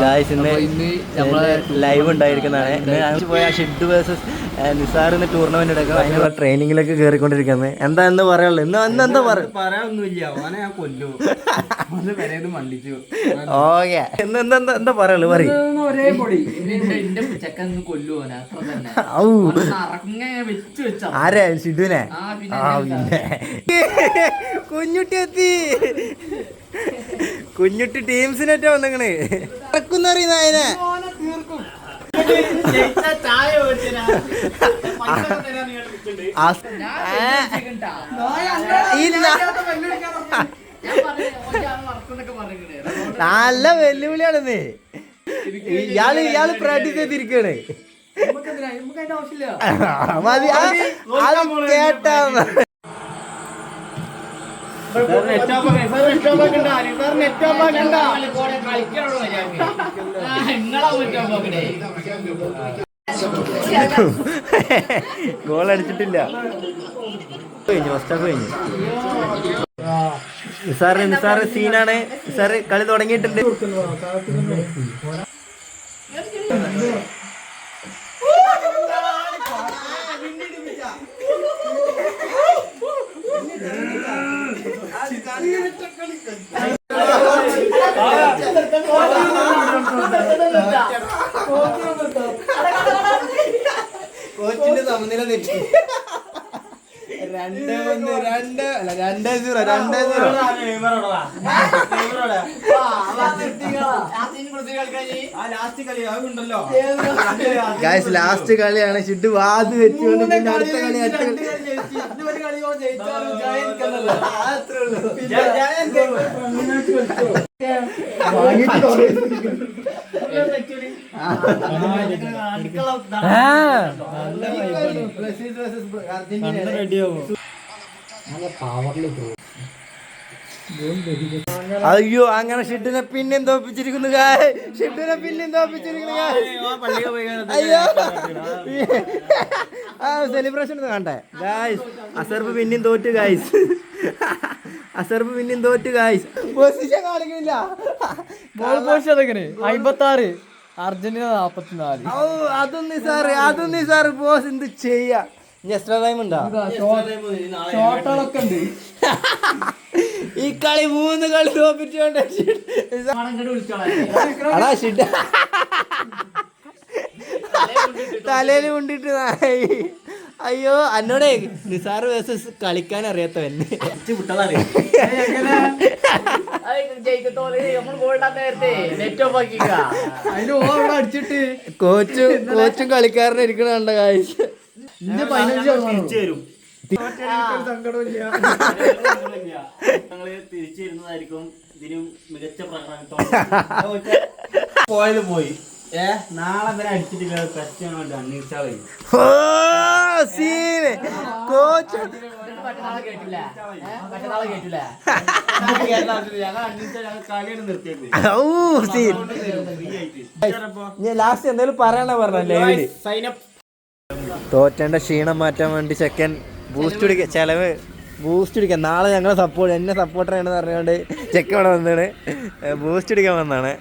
Guys ഇന്ന് നമ്മളെ live ഉണ്ടായിരിക്കുന്നതാണ്. ഇന്ന് പോയ ഷിഡ് വേഴ്സസ് നിസാർ ഇന്ന് ടൂർണമെന്റ് എടുക്കാം. അതിനുള്ള ട്രെയിനിങ്ങിലൊക്കെ കയറിക്കൊണ്ടിരിക്കുന്നത്. എന്താ എന്ന് പറയാനുള്ളത്? ഇന്ന് എന്താ പറയാനൊന്നുമില്ല. ഓനെ ഞാൻ കൊല്ലു. ഓക്കെ എന്താ പറയാനുള്ളത്? പറയും ആരാ ഷിഡുവിനെ? കുഞ്ഞുട്ടി എത്തി. കുഞ്ഞുട്ടി ടീംസിനൊറ്റ വന്നിക്കണ് അറിയുന്ന അതിനെ. നല്ല വെല്ലുവിളിയാണെന്ന്. ഇയാള് പ്രാക്ടീസ് ചെയ്തിരിക്കണ്. മതി കേട്ടാ ഗോൾ അടിച്ചിട്ടില്ല. കഴിഞ്ഞു, ഫസ്റ്റ് ഹാഫ് കഴിഞ്ഞു. നിസാറ് സീനാണ്. നിസാറ് കളി തുടങ്ങിയിട്ടുണ്ട്. കോച്ചിന്റെ സമനില തെറ്റി. 2-0. ഗായ്സ് ലാസ്റ്റ് കളിയാണ്. ഷിഡ് വാത് വെച്ചുകൊണ്ട് പിന്നെ അടുത്ത കളി അയ്യോ, അങ്ങനെ ഷിഡിനെ പിന്നെയും തോപ്പിച്ചിരിക്കുന്നു. അയ്യോ, സെലിബ്രേഷൻ ഒന്ന് കാണട്ടെ ഗായ്സ്. അസർബ് പിന്നെയും തോറ്റു ഗായ്സ്. പൊസിഷൻ കാണിക്കുന്നില്ല. 56 അർജന്റീന 44. അതൊന്നും സാറ് ബോസ് എന്ത് ചെയ്യാ? എക്സ്ട്രാ ടൈം ഉണ്ടോ? ഷോട്ടുകളൊക്കെ ഉണ്ട്. ഈ കളി 3 കളി തോപ്പിച്ചോണ്ട് തലേല് കൊണ്ടിട്ട്. അയ്യോ, എന്നോടേ നിസാർ വേഴ്സസ് കളിക്കാൻ അറിയാത്തവൻ അടിച്ചിട്ട് കോച്ചും കളിക്കാരനെ ഇരിക്കണ കണ്ട കാഴ്ച. തിരിച്ചു വരുന്നതായിരിക്കും. ഇതിനും മികച്ച പ്രകടനത്തോടെ പോയത് പോയി. നാളെ വരെ അടിച്ചിട്ടില്ല. കോച്ച് ലാസ്റ്റ് എന്തെങ്കിലും പറയണ പറഞ്ഞല്ലേ? തോറ്റേണ്ട ക്ഷീണം മാറ്റാൻ വേണ്ടി ചെക്കൻ ബൂസ്റ്റ് കുടിക്കാൻ നാളെ ഞങ്ങളെ എന്നെ സപ്പോർട്ടർ ആണെന്ന് പറഞ്ഞുകൊണ്ട് ചെക്കൻ ഇവിടെ വന്നാണ് ബൂസ്റ്റ് കുടിക്കാൻ വന്നാണ്.